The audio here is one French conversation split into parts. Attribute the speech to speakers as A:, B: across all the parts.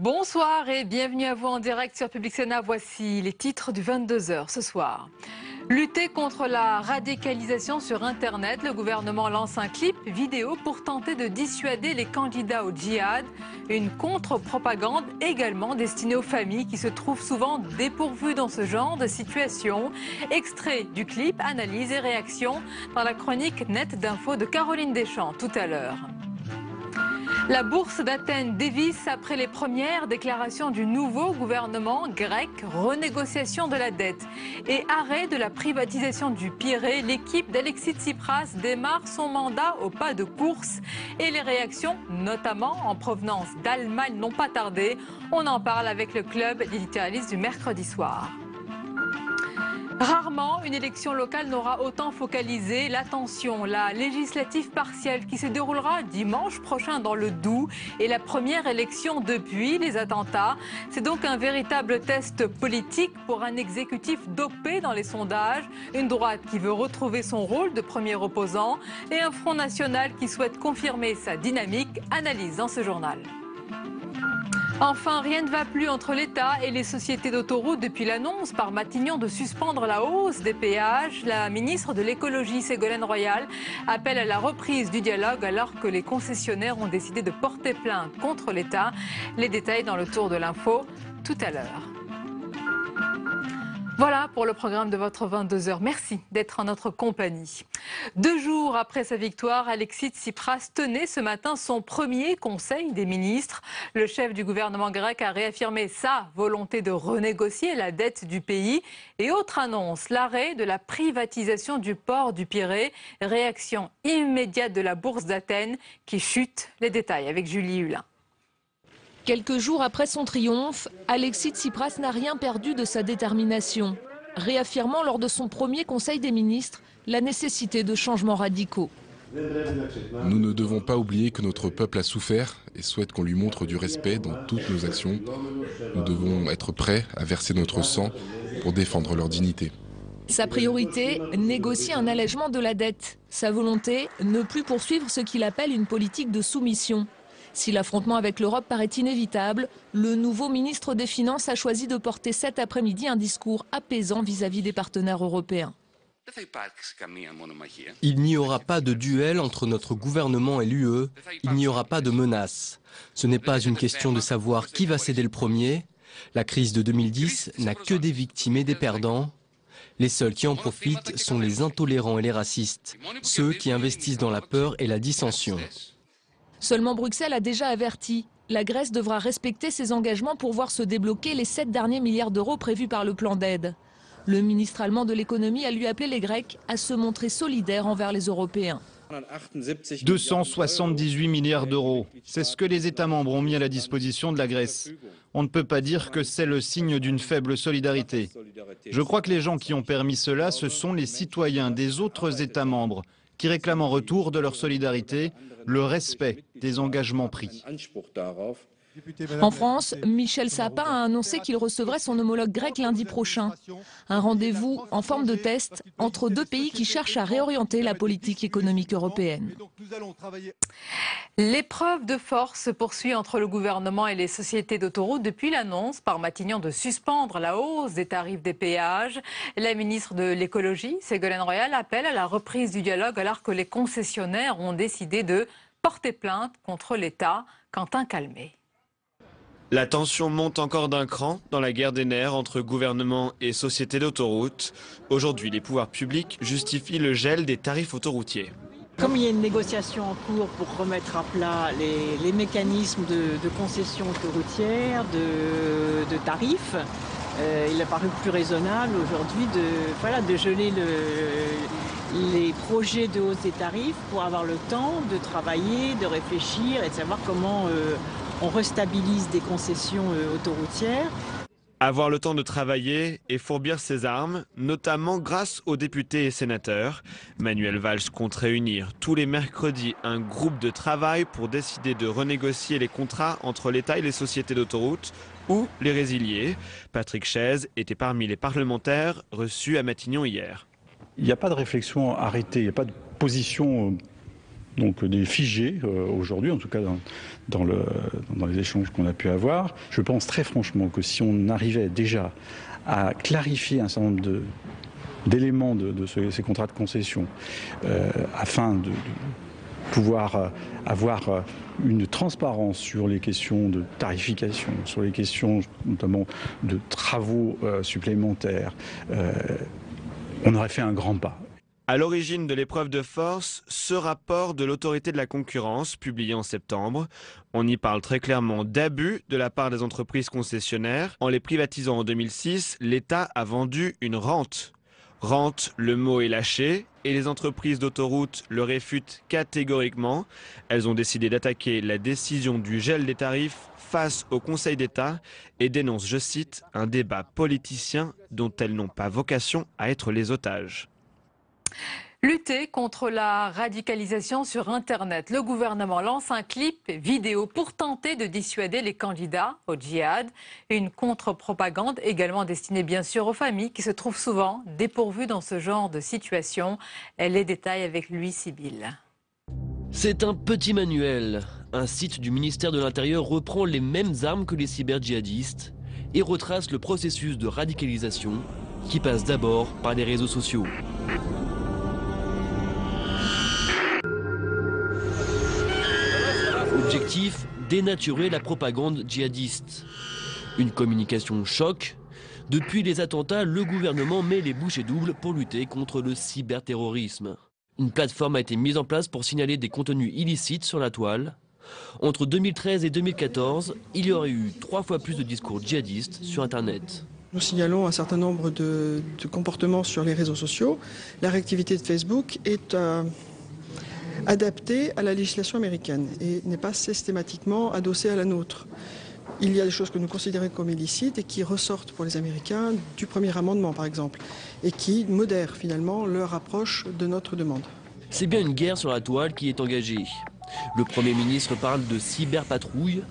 A: Bonsoir et bienvenue à vous en direct sur Public Sénat. Voici les titres du 22h ce soir. Lutter contre la radicalisation sur Internet, le gouvernement lance un clip vidéo pour tenter de dissuader les candidats au djihad. Une contre-propagande également destinée aux familles qui se trouvent souvent dépourvues dans ce genre de situation. Extrait du clip, analyse et réaction dans la chronique Net d'infos de Caroline Deschamps tout à l'heure. La bourse d'Athènes dévisse après les premières déclarations du nouveau gouvernement grec, renégociation de la dette et arrêt de la privatisation du Pirée. L'équipe d'Alexis Tsipras démarre son mandat au pas de course et les réactions, notamment en provenance d'Allemagne, n'ont pas tardé. On en parle avec le club d'éditorialistes du mercredi soir. Rarement, une élection locale n'aura autant focalisé l'attention. La législative partielle qui se déroulera dimanche prochain dans le Doubs est la première élection depuis les attentats. C'est donc un véritable test politique pour un exécutif dopé dans les sondages, une droite qui veut retrouver son rôle de premier opposant et un Front national qui souhaite confirmer sa dynamique. Analyse dans ce journal. Enfin, rien ne va plus entre l'État et les sociétés d'autoroutes depuis l'annonce par Matignon de suspendre la hausse des péages. La ministre de l'écologie, Ségolène Royal, appelle à la reprise du dialogue alors que les concessionnaires ont décidé de porter plainte contre l'État. Les détails dans le tour de l'info tout à l'heure. Voilà pour le programme de votre 22h. Merci d'être en notre compagnie. 2 jours après sa victoire, Alexis Tsipras tenait ce matin son premier conseil des ministres. Le chef du gouvernement grec a réaffirmé sa volonté de renégocier la dette du pays. Et autre annonce, l'arrêt de la privatisation du port du Pirée. Réaction immédiate de la bourse d'Athènes qui chute. Les détails avec Julie Hulin.
B: Quelques jours après son triomphe, Alexis Tsipras n'a rien perdu de sa détermination, réaffirmant lors de son premier conseil des ministres la nécessité de changements radicaux.
C: Nous ne devons pas oublier que notre peuple a souffert et souhaite qu'on lui montre du respect dans toutes nos actions. Nous devons être prêts à verser notre sang pour défendre leur dignité.
B: Sa priorité, négocier un allègement de la dette. Sa volonté, ne plus poursuivre ce qu'il appelle une politique de soumission. Si l'affrontement avec l'Europe paraît inévitable, le nouveau ministre des Finances a choisi de porter cet après-midi un discours apaisant vis-à-vis des partenaires européens.
D: Il n'y aura pas de duel entre notre gouvernement et l'UE, il n'y aura pas de menace. Ce n'est pas une question de savoir qui va céder le premier. La crise de 2010 n'a que des victimes et des perdants. Les seuls qui en profitent sont les intolérants et les racistes, ceux qui investissent dans la peur et la dissension.
B: Seulement Bruxelles a déjà averti. La Grèce devra respecter ses engagements pour voir se débloquer les 7 derniers milliards d'euros prévus par le plan d'aide. Le ministre allemand de l'économie a lui appelé les Grecs à se montrer solidaires envers les Européens.
E: 278 milliards d'euros, c'est ce que les États membres ont mis à la disposition de la Grèce. On ne peut pas dire que c'est le signe d'une faible solidarité. Je crois que les gens qui ont permis cela, ce sont les citoyens des autres États membres qui réclament en retour de leur solidarité le respect des engagements pris.
B: En France, Michel Sapin a annoncé qu'il recevrait son homologue grec lundi prochain. Un rendez-vous en forme de test entre 2 pays qui cherchent à réorienter la politique économique européenne.
A: L'épreuve de force se poursuit entre le gouvernement et les sociétés d'autoroutes depuis l'annonce par Matignon de suspendre la hausse des tarifs des péages. La ministre de l'écologie, Ségolène Royal, appelle à la reprise du dialogue alors que les concessionnaires ont décidé de porter plainte contre l'État. Quentin Calmet.
F: La tension monte encore d'un cran dans la guerre des nerfs entre gouvernement et sociétés d'autoroutes. Aujourd'hui, les pouvoirs publics justifient le gel des tarifs autoroutiers.
G: Comme il y a une négociation en cours pour remettre à plat les mécanismes de concession autoroutière, de tarifs, il a paru plus raisonnable aujourd'hui de geler les projets de hausse des tarifs pour avoir le temps de travailler, de réfléchir et de savoir comment on restabilise des concessions autoroutières.
F: Avoir le temps de travailler et fourbir ses armes, notamment grâce aux députés et sénateurs. Manuel Valls compte réunir tous les mercredis un groupe de travail pour décider de renégocier les contrats entre l'État et les sociétés d'autoroutes ou les résilier. Patrick Chaise était parmi les parlementaires reçus à Matignon hier.
H: Il n'y a pas de réflexion arrêtée, il n'y a pas de position donc des figés aujourd'hui, en tout cas dans les échanges qu'on a pu avoir. Je pense très franchement que si on arrivait déjà à clarifier un certain nombre d'éléments de ces contrats de concession afin de pouvoir avoir une transparence sur les questions de tarification, sur les questions notamment de travaux supplémentaires, on aurait fait un grand pas.
F: À l'origine de l'épreuve de force, ce rapport de l'autorité de la concurrence, publié en septembre. On y parle très clairement d'abus de la part des entreprises concessionnaires. En les privatisant en 2006, l'État a vendu une rente. Rente, le mot est lâché et les entreprises d'autoroutes le réfutent catégoriquement. Elles ont décidé d'attaquer la décision du gel des tarifs face au Conseil d'État et dénoncent, je cite, un débat politicien dont elles n'ont pas vocation à être les otages.
A: Lutter contre la radicalisation sur Internet. Le gouvernement lance un clip vidéo pour tenter de dissuader les candidats au djihad. Et une contre-propagande également destinée bien sûr aux familles qui se trouvent souvent dépourvues dans ce genre de situation. Les détails avec lui, Sybille.
I: C'est un petit manuel. Un site du ministère de l'Intérieur reprend les mêmes armes que les cyber-djihadistes et retrace le processus de radicalisation qui passe d'abord par les réseaux sociaux. Objectif, dénaturer la propagande djihadiste. Une communication choc. Depuis les attentats, le gouvernement met les bouchées doubles pour lutter contre le cyberterrorisme. Une plateforme a été mise en place pour signaler des contenus illicites sur la toile. Entre 2013 et 2014, il y aurait eu 3 fois plus de discours djihadistes sur Internet.
J: Nous signalons un certain nombre de comportements sur les réseaux sociaux. La réactivité de Facebook est adaptée à la législation américaine et n'est pas systématiquement adossée à la nôtre. Il y a des choses que nous considérons comme illicites et qui ressortent pour les Américains du premier amendement, par exemple, et qui modèrent finalement leur approche de notre demande.
I: C'est bien une guerre sur la toile qui est engagée. Le Premier ministre parle de cyberpatrouille,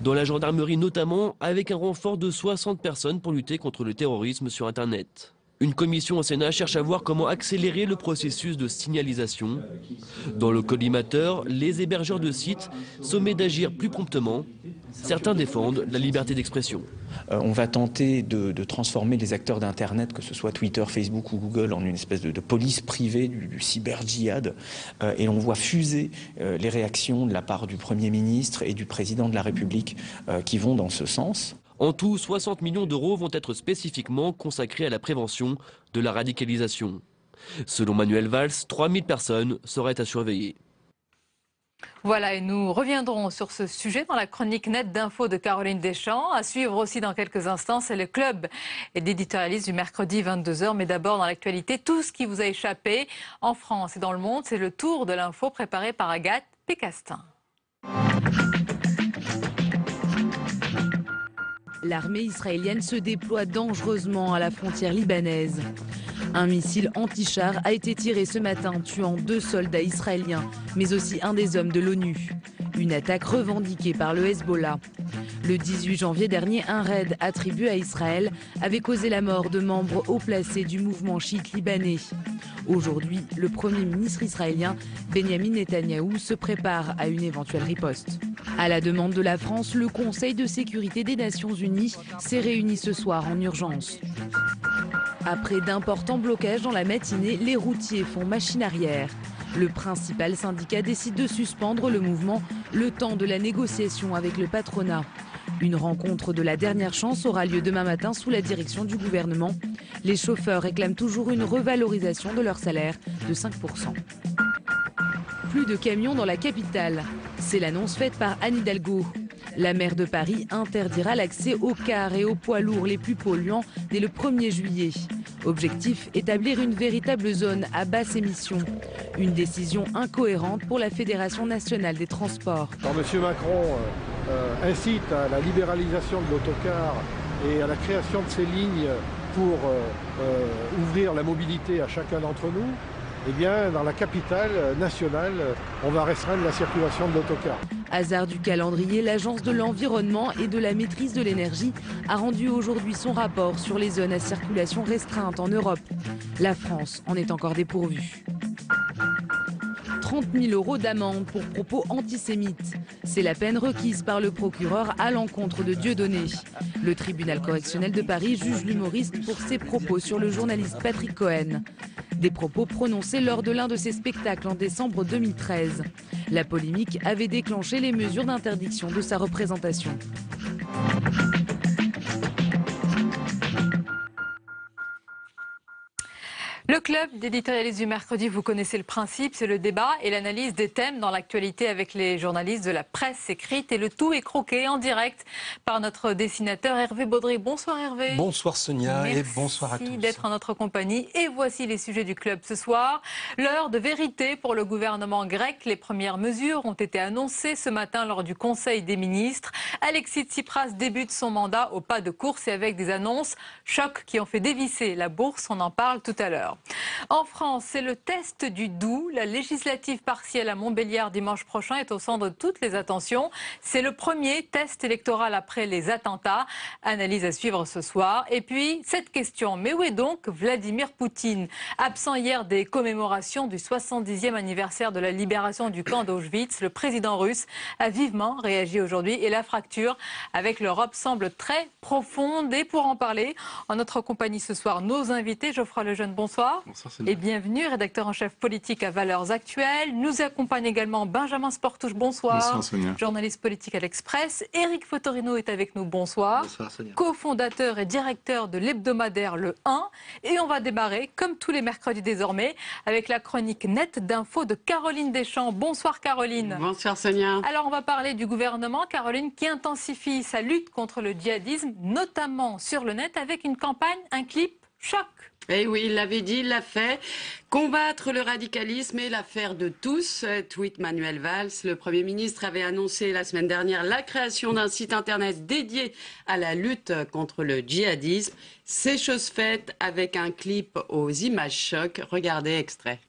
I: dans la gendarmerie notamment, avec un renfort de 60 personnes pour lutter contre le terrorisme sur Internet. Une commission au Sénat cherche à voir comment accélérer le processus de signalisation. Dans le collimateur, les hébergeurs de sites somment d'agir plus promptement. Certains défendent la liberté d'expression.
K: On va tenter de transformer les acteurs d'Internet, que ce soit Twitter, Facebook ou Google, en une espèce de police privée du cyber-djihad. Et on voit fuser les réactions de la part du Premier ministre et du Président de la République qui vont dans ce sens.
I: En tout, 60 millions d'euros vont être spécifiquement consacrés à la prévention de la radicalisation. Selon Manuel Valls, 3000 personnes seraient à surveiller.
A: Voilà, et nous reviendrons sur ce sujet dans la chronique nette d'infos de Caroline Deschamps. À suivre aussi dans quelques instants, c'est le club d'éditorialistes du mercredi 22h. Mais d'abord, dans l'actualité, tout ce qui vous a échappé en France et dans le monde, c'est le tour de l'info préparé par Agathe Pécastin.
L: L'armée israélienne se déploie dangereusement à la frontière libanaise. Un missile anti-char a été tiré ce matin, tuant 2 soldats israéliens, mais aussi un des hommes de l'ONU. Une attaque revendiquée par le Hezbollah. Le 18 janvier dernier, un raid attribué à Israël avait causé la mort de membres haut placés du mouvement chiite libanais. Aujourd'hui, le Premier ministre israélien Benjamin Netanyahou se prépare à une éventuelle riposte. À la demande de la France, le Conseil de sécurité des Nations Unies s'est réuni ce soir en urgence. Après d'importants blocages dans la matinée, les routiers font machine arrière. Le principal syndicat décide de suspendre le mouvement le temps de la négociation avec le patronat. Une rencontre de la dernière chance aura lieu demain matin sous la direction du gouvernement. Les chauffeurs réclament toujours une revalorisation de leur salaire de 5%. Plus de camions dans la capitale. C'est l'annonce faite par Anne Hidalgo. La maire de Paris interdira l'accès aux cars et aux poids lourds les plus polluants dès le 1er juillet. Objectif, établir une véritable zone à basse émission. Une décision incohérente pour la Fédération nationale des transports.
M: Quand M. Macron incite à la libéralisation de l'autocar et à la création de ces lignes pour ouvrir la mobilité à chacun d'entre nous, eh bien, dans la capitale nationale, on va restreindre la circulation de l'autocar.
L: Hasard du calendrier, l'Agence de l'environnement et de la maîtrise de l'énergie a rendu aujourd'hui son rapport sur les zones à circulation restreinte en Europe. La France en est encore dépourvue. 30 000 € d'amende pour propos antisémites. C'est la peine requise par le procureur à l'encontre de Dieudonné. Le tribunal correctionnel de Paris juge l'humoriste pour ses propos sur le journaliste Patrick Cohen. Des propos prononcés lors de l'un de ses spectacles en décembre 2013. La polémique avait déclenché les mesures d'interdiction de sa représentation.
A: Le club d'éditorialistes du mercredi, vous connaissez le principe, c'est le débat et l'analyse des thèmes dans l'actualité avec les journalistes de la presse écrite. Et le tout est croqué en direct par notre dessinateur Hervé Baudry. Bonsoir Hervé.
N: Bonsoir Sonia.
A: Merci
N: et bonsoir à tous.
A: D'être en notre compagnie. Et voici les sujets du club ce soir. L'heure de vérité pour le gouvernement grec. Les premières mesures ont été annoncées ce matin lors du Conseil des ministres. Alexis Tsipras débute son mandat au pas de course et avec des annonces chocs qui ont fait dévisser la bourse. On en parle tout à l'heure. En France, c'est le test du Doubs. La législative partielle à Montbéliard dimanche prochain est au centre de toutes les attentions. C'est le premier test électoral après les attentats. Analyse à suivre ce soir. Et puis, cette question, mais où est donc Vladimir Poutine? Absent hier des commémorations du 70e anniversaire de la libération du camp d'Auschwitz, le président russe a vivement réagi aujourd'hui et la fracture avec l'Europe semble très profonde. Et pour en parler, en notre compagnie ce soir, nos invités, Geoffroy Lejeune, bonsoir. Bonsoir et bienvenue, rédacteur en chef politique à Valeurs Actuelles. Nous accompagne également Benjamin Sportouche, bonsoir. Bonsoir Sonia. Journaliste politique à l'Express. Éric Fotorino est avec nous, bonsoir. Bonsoir Sonia. Co-fondateur et directeur de l'hebdomadaire Le 1. Et on va démarrer, comme tous les mercredis désormais, avec la chronique nette d'infos de Caroline Deschamps. Bonsoir Caroline.
O: Bonsoir Sonia.
A: Alors on va parler du gouvernement, Caroline, qui intensifie sa lutte contre le djihadisme, notamment sur le net, avec une campagne, un clip choc.
O: Eh oui, il l'avait dit, il l'a fait. Combattre le radicalisme est l'affaire de tous, tweet Manuel Valls. Le Premier ministre avait annoncé la semaine dernière la création d'un site internet dédié à la lutte contre le djihadisme. C'est chose faite avec un clip aux images chocs. Regardez extrait.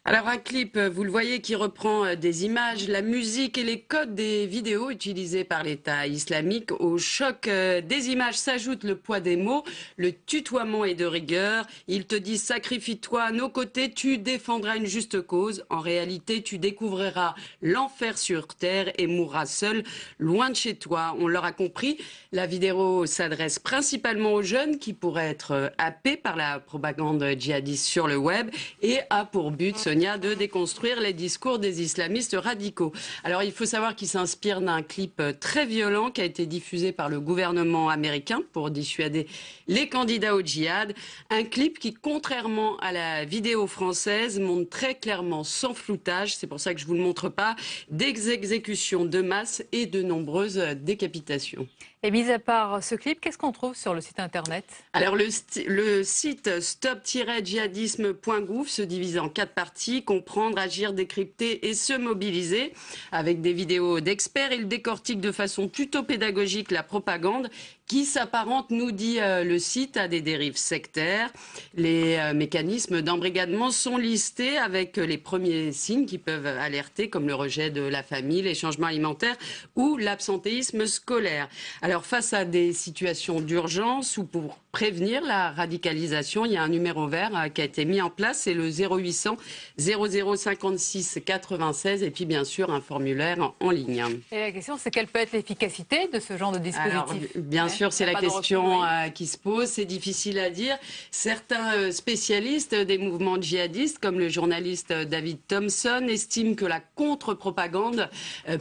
O: Alors un clip, vous le voyez, qui reprend des images, la musique et les codes des vidéos utilisées par l'État islamique. Au choc des images s'ajoute le poids des mots, le tutoiement est de rigueur. Il te dit sacrifie-toi à nos côtés, tu défendras une juste cause. En réalité, tu découvriras l'enfer sur terre et mourras seul, loin de chez toi. On l'aura compris, la vidéo s'adresse principalement aux jeunes qui pourraient être happés par la propagande djihadiste sur le web et a pour but, de déconstruire les discours des islamistes radicaux. Alors il faut savoir qu'il s'inspire d'un clip très violent qui a été diffusé par le gouvernement américain pour dissuader les candidats au djihad. Un clip qui, contrairement à la vidéo française, montre très clairement, sans floutage, c'est pour ça que je ne vous le montre pas, des exécutions de masse et de nombreuses décapitations.
A: Et mis à part ce clip, qu'est-ce qu'on trouve sur le site internet?
O: Alors le site stop-djihadisme.gouv se divise en 4 parties: comprendre, agir, décrypter et se mobiliser. Avec des vidéos d'experts, il décortique de façon plutôt pédagogique la propagande qui s'apparente, nous dit le site, à des dérives sectaires. Les mécanismes d'embrigadement sont listés avec les premiers signes qui peuvent alerter, comme le rejet de la famille, les changements alimentaires ou l'absentéisme scolaire. Alors face à des situations d'urgence ou pour prévenir la radicalisation, il y a un numéro vert qui a été mis en place, c'est le 0800 0056 96 et puis bien sûr un formulaire en ligne.
A: Et la question, c'est quelle peut être l'efficacité de ce genre de dispositif?
O: Alors, bien sûr, c'est la question qui se pose, c'est difficile à dire. Certains spécialistes des mouvements djihadistes, comme le journaliste David Thompson, estiment que la contre-propagande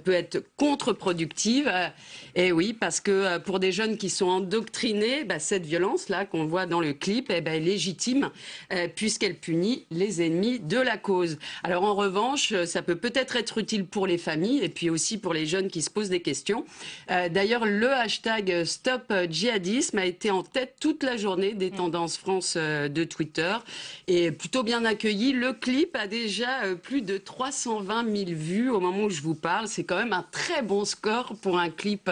O: peut être contre-productive. Et oui, parce que que pour des jeunes qui sont endoctrinés, cette violence-là qu'on voit dans le clip est légitime puisqu'elle punit les ennemis de la cause. Alors en revanche, ça peut peut-être être utile pour les familles et puis aussi pour les jeunes qui se posent des questions. D'ailleurs, le hashtag Stop Djihadisme a été en tête toute la journée des tendances France de Twitter et plutôt bien accueilli. Le clip a déjà plus de 320 000 vues au moment où je vous parle. C'est quand même un très bon score pour un clip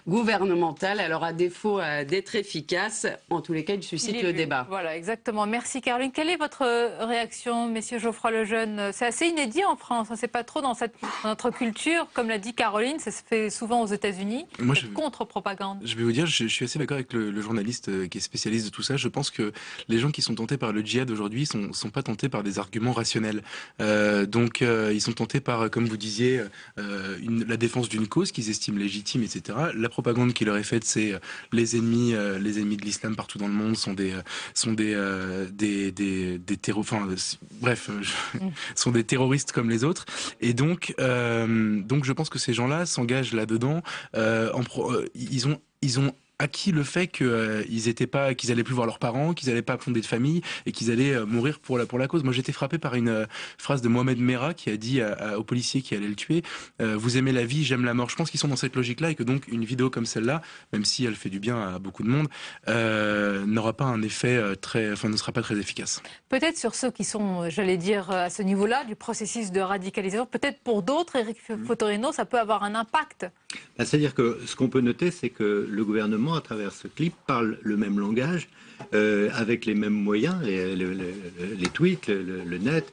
O: gouvernemental. Alors à défaut d'être efficace, en tous les cas, il suscite le débat.
A: Voilà, exactement. Merci Caroline. Quelle est votre réaction, messieurs Geoffroy Lejeune? C'est assez inédit en France. C'est pas trop dans notre culture. Comme l'a dit Caroline, ça se fait souvent aux États-Unis. Contre-propagande.
N: Je vais vous dire, je suis assez d'accord avec le journaliste qui est spécialiste de tout ça. Je pense que les gens qui sont tentés par le djihad aujourd'hui sont pas tentés par des arguments rationnels. Donc ils sont tentés par, comme vous disiez, la défense d'une cause qu'ils estiment légitime, etc. La propagande qui leur est faite, c'est les ennemis de l'islam partout dans le monde sont des sont des terroristes comme les autres. Et donc je pense que ces gens-là s'engagent là-dedans. Ils ont acquis le fait qu'ils allaient plus voir leurs parents, qu'ils allaient pas fonder de famille et qu'ils allaient mourir pour la cause. Moi, j'étais frappé par une phrase de Mohamed Merah qui a dit aux policiers qui allaient le tuer vous aimez la vie, j'aime la mort. Je pense qu'ils sont dans cette logique-là et que donc une vidéo comme celle-là, même si elle fait du bien à beaucoup de monde, n'aura pas un effet ne sera pas très efficace.
A: Peut-être sur ceux qui sont, j'allais dire, à ce niveau-là du processus de radicalisation, peut-être pour d'autres, Éric Fotorino, ça peut avoir un impact.
P: C'est-à-dire que ce qu'on peut noter, c'est que le gouvernement, à travers ce clip, parle le même langage, avec les mêmes moyens, les tweets, le net,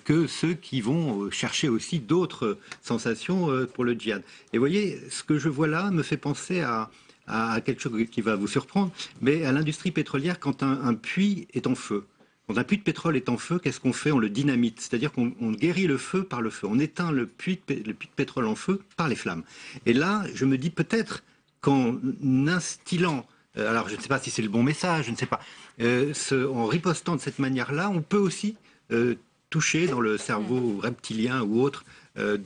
P: que ceux qui vont chercher aussi d'autres sensations pour le djihad. Et vous voyez, ce que je vois là me fait penser à quelque chose qui va vous surprendre, mais à l'industrie pétrolière quand un puits est en feu. Quand un puits de pétrole est en feu, qu'est-ce qu'on fait? On le dynamite, c'est-à-dire qu'on guérit le feu par le feu. On éteint le puits de pétrole en feu par les flammes. Et là, je me dis peut-être qu'en instillant, alors je ne sais pas si c'est le bon message, je ne sais pas, en ripostant de cette manière-là, on peut aussi toucher dans le cerveau reptilien ou autre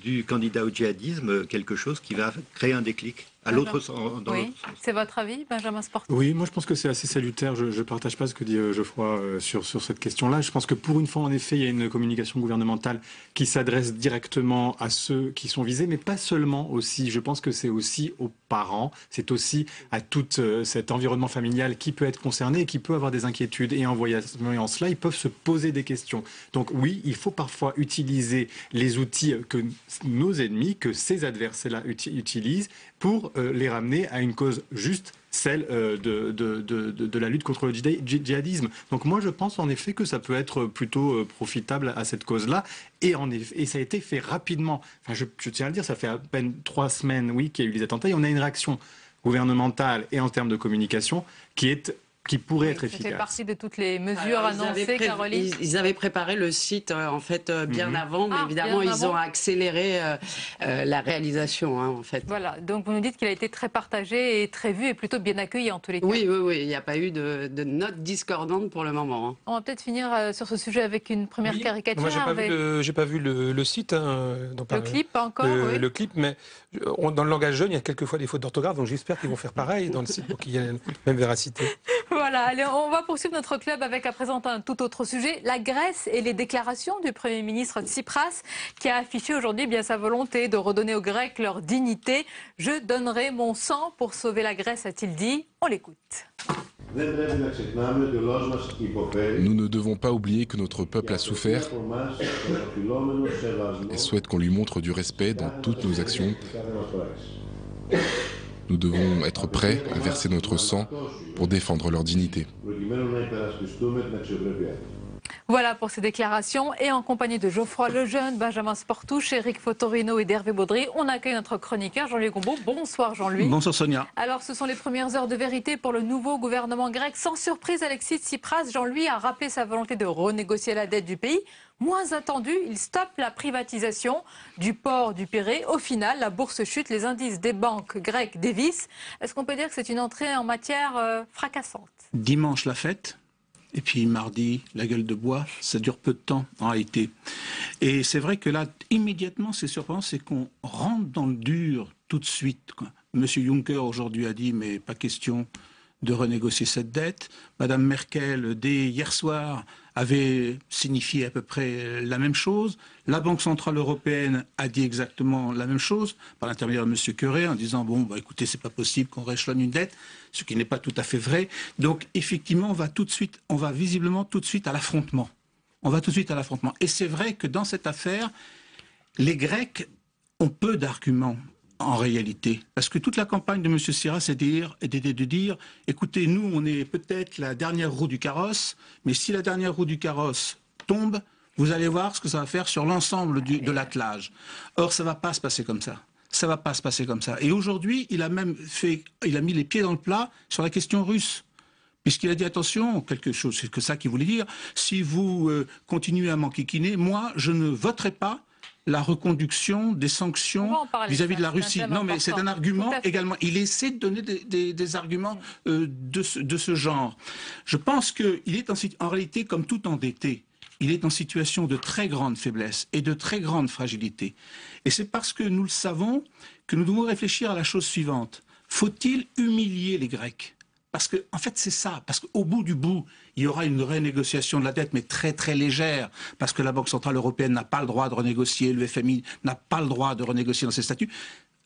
P: du candidat au djihadisme quelque chose qui va créer un déclic. À l'autre sens.
A: Oui, c'est votre avis, Benjamin Sporty?
H: Oui, moi je pense que c'est assez salutaire. Je ne partage pas ce que dit Geoffroy sur cette question-là. Je pense que pour une fois, en effet, il y a une communication gouvernementale qui s'adresse directement à ceux qui sont visés, mais pas seulement aussi. Je pense que c'est aussi aux parents, c'est aussi à tout cet environnement familial qui peut être concerné et qui peut avoir des inquiétudes. Et en voyant cela, ils peuvent se poser des questions. Donc oui, il faut parfois utiliser les outils que nos ennemis, que ces adversaires-là utilisent pour les ramener à une cause juste, celle de la lutte contre le djihadisme. Donc moi je pense en effet que ça peut être plutôt profitable à cette cause-là et ça a été fait rapidement. Enfin, je tiens à le dire, ça fait à peine 3 semaines qu'il y a eu les attentats et on a une réaction gouvernementale et en termes de communication qui pourrait être efficace.
A: Ça fait partie de toutes les mesures annoncées, Caroline.
O: Ils avaient préparé le site bien avant, mais évidemment ils ont accéléré la réalisation en fait.
A: Voilà, donc vous nous dites qu'il a été très partagé et très vu et plutôt bien accueilli en tous les cas.
O: Oui, il n'y a pas eu de notes discordantes pour le moment.
A: On va peut-être finir sur ce sujet avec une première caricature.
Q: Moi j'ai pas vu le site.
A: Le clip pas encore.
Q: Le clip, mais dans le langage jeune, il y a quelquefois des fautes d'orthographe, donc j'espère qu'ils vont faire pareil dans le site pour qu'il y ait la même véracité.
A: Voilà, allez, on va poursuivre notre club avec à présent un tout autre sujet, la Grèce et les déclarations du Premier ministre Tsipras qui a affiché aujourd'hui sa volonté de redonner aux Grecs leur dignité. Je donnerai mon sang pour sauver la Grèce, a-t-il dit. On l'écoute.
C: Nous ne devons pas oublier que notre peuple a souffert et souhaite qu'on lui montre du respect dans toutes nos actions. Nous devons être prêts à verser notre sang pour défendre leur dignité.
A: Voilà pour ces déclarations. Et en compagnie de Geoffroy Lejeune, Benjamin Sportouche, Éric Fotorino et d'Hervé Baudry, on accueille notre chroniqueur Jean-Louis Gombault. Bonsoir Jean-Louis.
R: Bonsoir Sonia.
A: Alors ce sont les premières heures de vérité pour le nouveau gouvernement grec. Sans surprise, Alexis Tsipras, Jean-Louis, a rappelé sa volonté de renégocier la dette du pays. Moins attendu, il stoppe la privatisation du port du Pirée. Au final, la bourse chute, les indices des banques grecques dévissent. Est-ce qu'on peut dire que c'est une entrée en matière fracassante?
R: Dimanche, la fête. Et puis mardi, la gueule de bois, ça dure peu de temps en réalité. Et c'est vrai que là, immédiatement, c'est surprenant, c'est qu'on rentre dans le dur tout de suite, quoi. M. Juncker aujourd'hui a dit, mais pas question de renégocier cette dette. Madame Merkel, dès hier soir, avait signifié à peu près la même chose. La Banque Centrale Européenne a dit exactement la même chose, par l'intermédiaire de M. Curé, en disant, bon, bah, écoutez, c'est pas possible qu'on rééchelonne une dette, ce qui n'est pas tout à fait vrai. Donc, effectivement, on va visiblement tout de suite à l'affrontement. On va tout de suite à l'affrontement. Et c'est vrai que dans cette affaire, les Grecs ont peu d'arguments. En réalité, parce que toute la campagne de M. Tsipras était de dire, écoutez, nous, on est peut-être la dernière roue du carrosse, mais si la dernière roue du carrosse tombe, vous allez voir ce que ça va faire sur l'ensemble de l'attelage. Or, ça ne va pas se passer comme ça. Ça ne va pas se passer comme ça. Et aujourd'hui, il a mis les pieds dans le plat sur la question russe. Puisqu'il a dit, attention, quelque chose, c'est que ça qu'il voulait dire, si vous continuez à m'enquiquiner, moi, je ne voterai pas la reconduction des sanctions vis-à-vis de la Russie. Non, mais c'est un argument également. Il essaie de donner des arguments de ce genre. Je pense qu'il est en réalité, comme tout endetté, il est en situation de très grande faiblesse et de très grande fragilité. Et c'est parce que nous le savons que nous devons réfléchir à la chose suivante. Faut-il humilier les Grecs ? Parce que, en fait, c'est ça. Parce qu'au bout du bout, il y aura une renégociation de la dette, mais très, très légère. Parce que la Banque Centrale Européenne n'a pas le droit de renégocier, le FMI n'a pas le droit de renégocier dans ses statuts.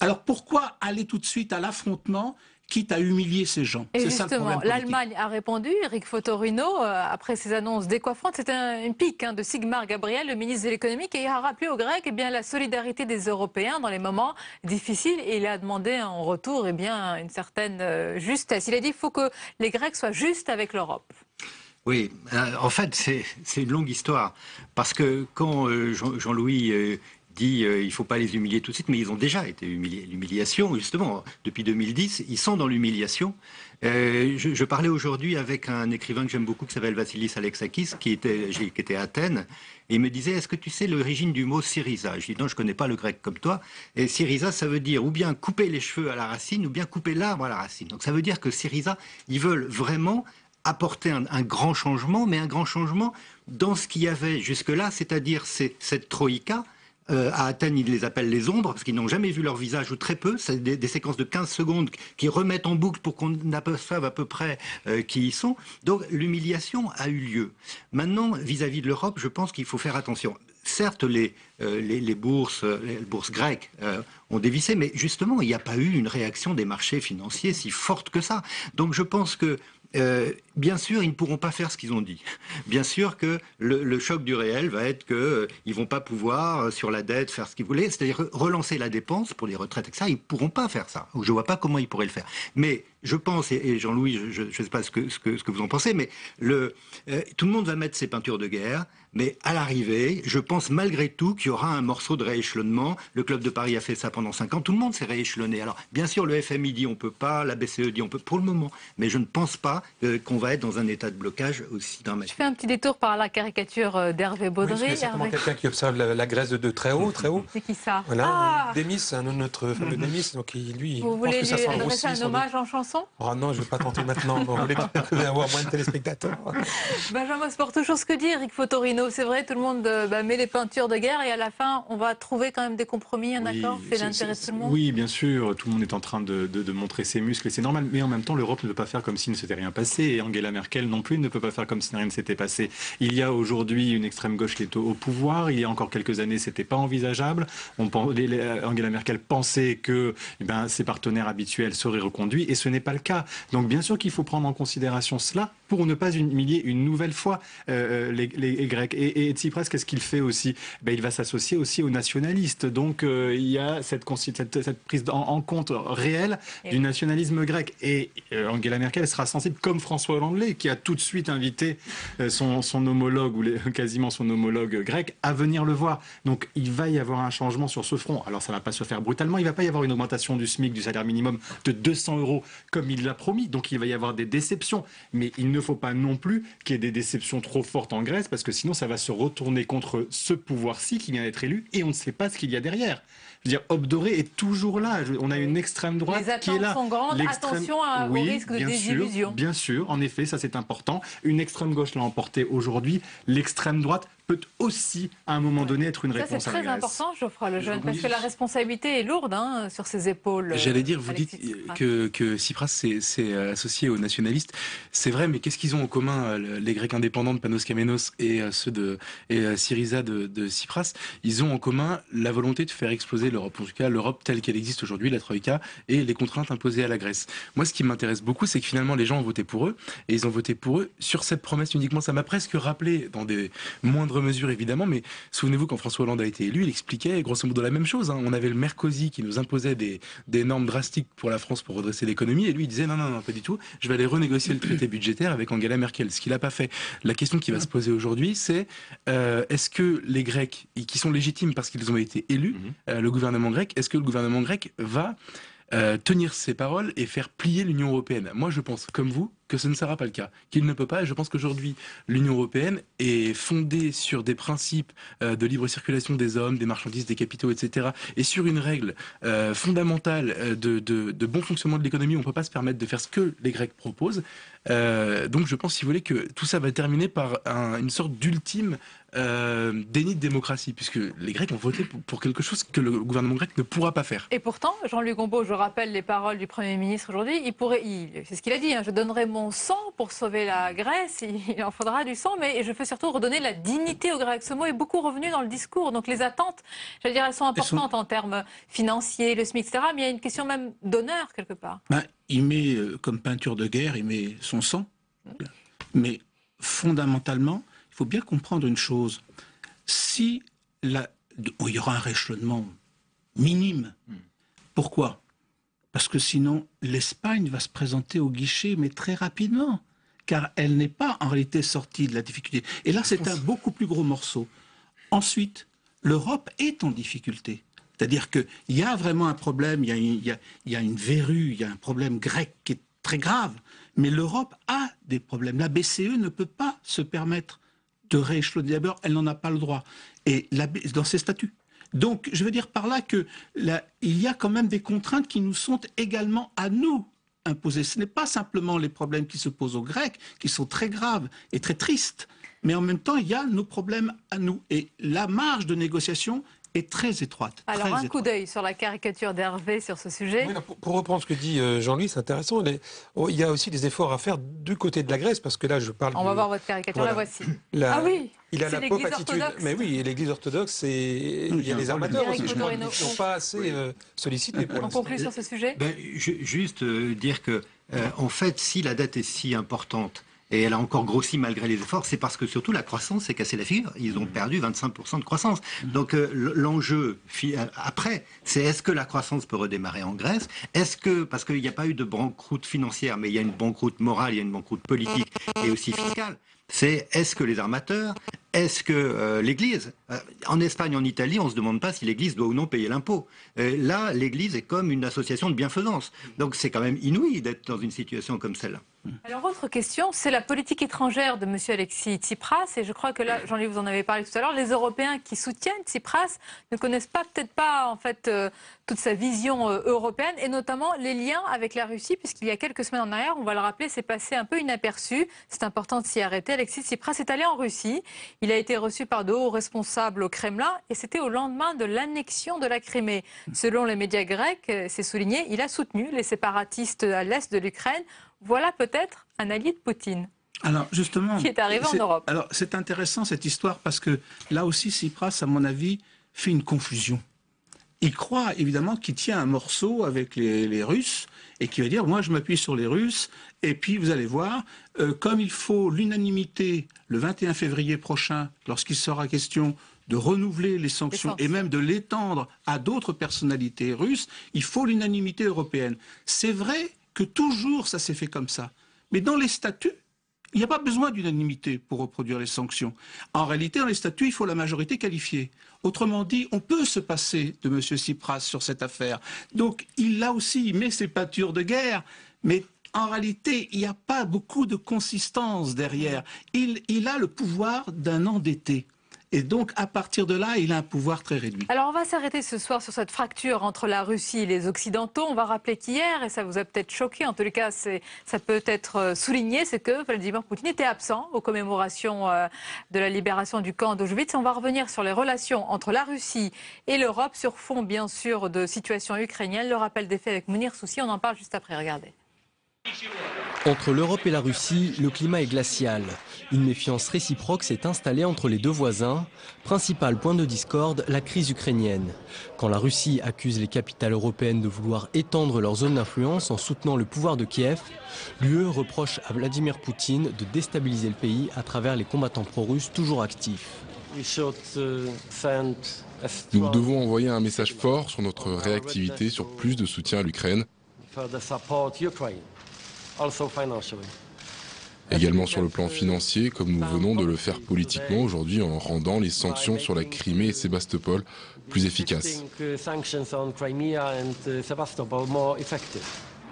R: Alors, pourquoi aller tout de suite à l'affrontement, quitte à humilier ces gens?
A: Et
R: c'est ça le problème
A: justement, l'Allemagne a répondu, Eric Fotorino, après ces annonces décoiffantes. C'était une pique de Sigmar Gabriel, le ministre de l'économie, qui a rappelé aux Grecs la solidarité des Européens dans les moments difficiles. Et il a demandé en retour une certaine justesse. Il a dit qu'il faut que les Grecs soient justes avec l'Europe.
P: Oui, en fait, c'est une longue histoire. Parce que quand Jean-Louis dit il ne faut pas les humilier tout de suite, mais ils ont déjà été humiliés. L'humiliation, justement, depuis 2010, ils sont dans l'humiliation. Je parlais aujourd'hui avec un écrivain que j'aime beaucoup qui s'appelle Vassilis Alexakis, qui était à Athènes, et il me disait, est-ce que tu sais l'origine du mot Syriza? Je dis, non, je ne connais pas le grec comme toi. Et Syriza, ça veut dire ou bien couper les cheveux à la racine, ou bien couper l'arbre à la racine. Donc ça veut dire que Syriza, ils veulent vraiment apporter un grand changement, mais un grand changement dans ce qu'il y avait jusque-là, c'est-à-dire cette troïka. À Athènes, ils les appellent les ombres, parce qu'ils n'ont jamais vu leur visage, ou très peu. C'est des séquences de 15 secondes qui remettent en boucle pour qu'on aperçoive à peu près qui ils sont. Donc l'humiliation a eu lieu. Maintenant, vis-à-vis de l'Europe, je pense qu'il faut faire attention. Certes, les bourses grecques ont dévissé, mais justement, il n'y a pas eu une réaction des marchés financiers si forte que ça. Donc je pense que bien sûr, ils ne pourront pas faire ce qu'ils ont dit. Bien sûr que le choc du réel va être qu'ils ne vont pas pouvoir, sur la dette, faire ce qu'ils voulaient, c'est-à-dire relancer la dépense pour les retraites, etc. Ils ne pourront pas faire ça. Je ne vois pas comment ils pourraient le faire. Mais je pense, et Jean-Louis, je ne sais pas ce que vous en pensez, mais tout le monde va mettre ses peintures de guerre, mais à l'arrivée, je pense malgré tout qu'il y aura un morceau de rééchelonnement. Le Club de Paris a fait ça pendant 5 ans. Tout le monde s'est rééchelonné. Alors, bien sûr, le FMI dit on ne peut pas, la BCE dit on peut pour le moment, mais je ne pense pas qu'on va être dans un état de blocage aussi dramatique.
A: Je fais un petit détour par la caricature d'Hervé Baudry.
Q: Oui, c'est certainement quelqu'un qui observe la Grèce de très haut, très haut.
A: C'est qui ça?
Q: Voilà, Démis, notre fameux Démis. Donc lui,
A: vous voulez lui adresser un hommage en chanson?
Q: Oh non, je ne vais pas tenter maintenant. Vous voulez avoir moins de téléspectateurs.
A: Benjamin Sport, toujours ce que dit Eric Fotorino. C'est vrai, tout le monde met les peintures de guerre et à la fin, on va trouver quand même des compromis, un accord. C'est l'intérêt de tout le monde.
S: Oui, bien sûr. Tout le monde est en train de montrer ses muscles et c'est normal. Mais en même temps, l'Europe ne peut pas faire comme s'il ne s'était rien passé. Et Angela Merkel non plus ne peut pas faire comme si rien ne s'était passé. Il y a aujourd'hui une extrême gauche qui est au pouvoir. Il y a encore quelques années, c'était pas envisageable. Angela Merkel pensait que ses partenaires habituels seraient reconduits et ce n'est pas le cas. Donc bien sûr qu'il faut prendre en considération cela pour ne pas humilier une nouvelle fois les Grecs. Et Tsipras, qu'est-ce qu'il fait aussi? Il va s'associer aussi aux nationalistes. Donc il y a cette prise en compte réelle du nationalisme grec. Et Angela Merkel sera sensible comme François Hollande, qui a tout de suite invité son homologue, ou quasiment son homologue grec, à venir le voir. Donc il va y avoir un changement sur ce front. Alors ça ne va pas se faire brutalement. Il ne va pas y avoir une augmentation du SMIC, du salaire minimum, de 200 € comme il l'a promis. Donc il va y avoir des déceptions. Mais il ne faut pas non plus qu'il y ait des déceptions trop fortes en Grèce, parce que sinon ça va se retourner contre ce pouvoir-ci qui vient d'être élu et on ne sait pas ce qu'il y a derrière. Je veux dire, Obdoré est toujours là. On a une extrême droite qui est là.
A: Les attentes sont grandes. Attention au risque de désillusion.
S: Bien sûr, en effet, ça c'est important. Une extrême gauche l'a emporté aujourd'hui. L'extrême droite peut aussi, à un moment donné, être une réponse à la
A: C'est très
S: Grèce.
A: important, Geoffroy Lejeune, parce que la responsabilité est lourde sur ses épaules.
N: J'allais dire, vous dites que Tsipras s'est associé aux nationalistes. C'est vrai, mais qu'est-ce qu'ils ont en commun, les Grecs indépendants de Panos Kamenos et ceux Syriza de Tsipras? Ils ont en commun la volonté de faire exploser l'Europe, en tout cas l'Europe telle qu'elle existe aujourd'hui, la Troïka, et les contraintes imposées à la Grèce. Moi, ce qui m'intéresse beaucoup, c'est que finalement, les gens ont voté pour eux, et ils ont voté pour eux sur cette promesse uniquement. Ça m'a presque rappelé, dans des moindres mesures évidemment, mais souvenez-vous quand François Hollande a été élu, il expliquait grosso modo la même chose. On avait le Merkozy qui nous imposait des normes drastiques pour la France pour redresser l'économie, et lui il disait non, pas du tout, je vais aller renégocier le traité budgétaire avec Angela Merkel, ce qu'il n'a pas fait. La question qui va se poser aujourd'hui, c'est est-ce que les Grecs, qui sont légitimes parce qu'ils ont été élus, le gouvernement grec, est-ce que le gouvernement grec va tenir ses paroles et faire plier l'Union européenne? Moi, je pense, comme vous, que ce ne sera pas le cas, qu'il ne peut pas. Et je pense qu'aujourd'hui, l'Union européenne est fondée sur des principes de libre circulation des hommes, des marchandises, des capitaux, etc. Et sur une règle fondamentale de bon fonctionnement de l'économie. On ne peut pas se permettre de faire ce que les Grecs proposent. Donc je pense, si vous voulez, que tout ça va terminer par une sorte d'ultime déni de démocratie, puisque les Grecs ont voté pour quelque chose que le gouvernement grec ne pourra pas faire.
A: Et pourtant, Jean-Luc Gombault, je rappelle les paroles du Premier ministre aujourd'hui, c'est ce qu'il a dit, je donnerai mon sang pour sauver la Grèce, il en faudra du sang, mais je veux surtout redonner la dignité aux Grecs. Ce mot est beaucoup revenu dans le discours, donc les attentes, j'allais dire, elles sont importantes en termes financiers, le SMIC, etc., mais il y a une question même d'honneur quelque part.
R: Il met, comme peinture de guerre, il met son sang, mais fondamentalement, il faut bien comprendre une chose. Si il y aura un rééchelonnement minime, pourquoi? Parce que sinon, l'Espagne va se présenter au guichet, mais très rapidement, car elle n'est pas en réalité sortie de la difficulté. Et là, c'est un beaucoup plus gros morceau. Ensuite, l'Europe est en difficulté. C'est-à-dire qu'il y a vraiment un problème, il y a une verrue, il y a un problème grec qui est très grave, mais l'Europe a des problèmes. La BCE ne peut pas se permettre de rééchelonner. D'abord, elle n'en a pas le droit, et dans ses statuts. Donc, je veux dire par là qu'il y a quand même des contraintes qui nous sont également à nous imposées. Ce n'est pas simplement les problèmes qui se posent aux Grecs, qui sont très graves et très tristes, mais en même temps, il y a nos problèmes à nous. Et la marge de négociation est très étroite.
A: Alors, un coup d'œil sur la caricature d'Hervé sur ce sujet.
Q: Oui, pour reprendre ce que dit Jean-Louis, c'est intéressant. Il y a aussi des efforts à faire du côté de la Grèce, parce que là, je parle...
A: On va voir votre caricature, la voici. Ah oui,
Q: il a la
A: l'Église
Q: attitude.
A: orthodoxe.
Q: Mais oui, l'Église orthodoxe, il y a les armateurs aussi, je crois, qui ne sont pas assez sollicités pour
A: On conclut sur ce sujet
P: Juste dire que, en fait, si la dette est si importante, et elle a encore grossi malgré les efforts, c'est parce que surtout la croissance s'est cassée la figure. Ils ont perdu 25% de croissance. Donc l'enjeu après, c'est est-ce que la croissance peut redémarrer en Grèce? Est-ce que, parce qu'il n'y a pas eu de banqueroute financière, mais il y a une banqueroute morale, il y a une banqueroute politique et aussi fiscale. C'est est-ce que les armateurs, est-ce que l'Église, en Espagne, en Italie, on ne se demande pas si l'Église doit ou non payer l'impôt. Là, l'Église est comme une association de bienfaisance. Donc c'est quand même inouï d'être dans une situation comme celle-là.
A: Alors, autre question, c'est la politique étrangère de M. Alexis Tsipras. Et je crois que là, Jean-Louis, vous en avez parlé tout à l'heure, les Européens qui soutiennent Tsipras ne connaissent peut-être pas, en fait, toute sa vision européenne, et notamment les liens avec la Russie, puisqu'il y a quelques semaines en arrière, on va le rappeler, c'est passé un peu inaperçu. C'est important de s'y arrêter. Alexis Tsipras est allé en Russie. Il a été reçu par de hauts responsables au Kremlin, et c'était au lendemain de l'annexion de la Crimée. Selon les médias grecs, c'est souligné, il a soutenu les séparatistes à l'est de l'Ukraine. Voilà peut-être un allié de Poutine.
R: Alors justement,
A: qui est arrivé en Europe.
R: Alors c'est intéressant cette histoire parce que là aussi Tsipras, à mon avis, fait une confusion. Il croit évidemment qu'il tient un morceau avec les Russes et qu'il va dire moi je m'appuie sur les Russes et puis vous allez voir, comme il faut l'unanimité le 21 février prochain lorsqu'il sera question de renouveler les sanctions et même de l'étendre à d'autres personnalités russes, il faut l'unanimité européenne. C'est vrai que toujours ça s'est fait comme ça. Mais dans les statuts, il n'y a pas besoin d'unanimité pour reproduire les sanctions. En réalité, dans les statuts, il faut la majorité qualifiée. Autrement dit, on peut se passer de M. Tsipras sur cette affaire. Donc, là aussi, il met ses peintures de guerre, mais en réalité, il n'y a pas beaucoup de consistance derrière. Il a le pouvoir d'un endetté. Et donc, à partir de là, il a un pouvoir très réduit.
A: Alors, on va s'arrêter ce soir sur cette fracture entre la Russie et les Occidentaux. On va rappeler qu'hier, et ça vous a peut-être choqué, en tous les cas, ça peut être souligné, c'est que Vladimir Poutine était absent aux commémorations de la libération du camp d'Auschwitz. On va revenir sur les relations entre la Russie et l'Europe, sur fond, bien sûr, de situation ukrainienne. Le rappel des faits avec Mounir Soussi, on en parle juste après, regardez.
D: Entre l'Europe et la Russie, le climat est glacial. Une méfiance réciproque s'est installée entre les deux voisins. Principal point de discorde, la crise ukrainienne. Quand la Russie accuse les capitales européennes de vouloir étendre leur zone d'influence en soutenant le pouvoir de Kiev, l'UE reproche à Vladimir Poutine de déstabiliser le pays à travers les combattants pro-russes toujours actifs.
C: Nous devons envoyer un message fort sur notre réactivité, sur plus de soutien à l'Ukraine. Également sur le plan financier, comme nous venons de le faire politiquement aujourd'hui en rendant les sanctions sur la Crimée et Sébastopol plus efficaces.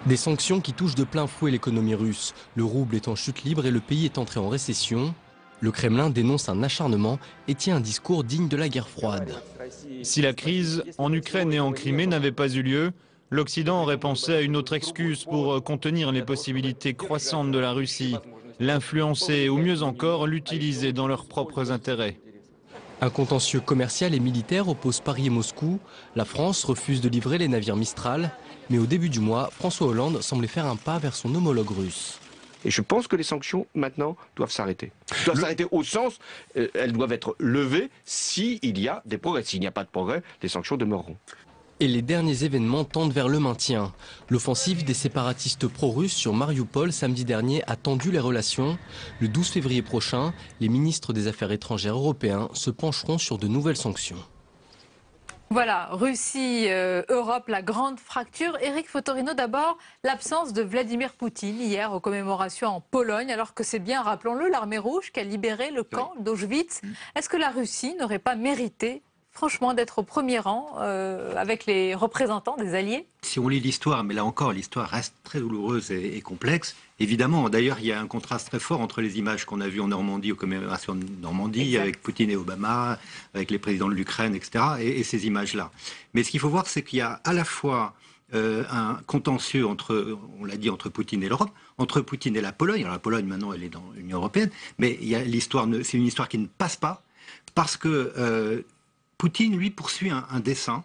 D: Des sanctions qui touchent de plein fouet l'économie russe. Le rouble est en chute libre et le pays est entré en récession. Le Kremlin dénonce un acharnement et tient un discours digne de la guerre froide.
E: Si la crise en Ukraine et en Crimée n'avait pas eu lieu, l'Occident aurait pensé à une autre excuse pour contenir les possibilités croissantes de la Russie, l'influencer ou mieux encore l'utiliser dans leurs propres intérêts.
D: Un contentieux commercial et militaire oppose Paris et Moscou. La France refuse de livrer les navires Mistral. Mais au début du mois, François Hollande semblait faire un pas vers son homologue russe.
T: Et je pense que les sanctions, maintenant, doivent s'arrêter. Doivent s'arrêter au sens, elles doivent être levées s'il y a des progrès. S'il n'y a pas de progrès, les sanctions demeureront.
D: Et les derniers événements tendent vers le maintien. L'offensive des séparatistes pro-russes sur Mariupol samedi dernier a tendu les relations. Le 12 février prochain, les ministres des Affaires étrangères européens se pencheront sur de nouvelles sanctions.
A: Voilà, Russie, Europe, la grande fracture. Éric Fotorino, d'abord, l'absence de Vladimir Poutine hier aux commémorations en Pologne, alors que c'est bien, rappelons-le, l'armée rouge qui a libéré le camp d'Auschwitz. Est-ce que la Russie n'aurait pas mérité franchement d'être au premier rang avec les représentants des alliés?
P: Si on lit l'histoire, mais là encore, l'histoire reste très douloureuse et complexe. Évidemment, d'ailleurs, il y a un contraste très fort entre les images qu'on a vues en Normandie, aux commémorations de Normandie, exact, avec Poutine et Obama, avec les présidents de l'Ukraine, etc., et ces images-là. Mais ce qu'il faut voir, c'est qu'il y a à la fois un contentieux entre, on l'a dit, entre Poutine et l'Europe, entre Poutine et la Pologne. Alors la Pologne, maintenant, elle est dans l'Union européenne, mais il y a l'histoire, c'est une histoire qui ne passe pas, parce que Poutine, lui, poursuit un dessein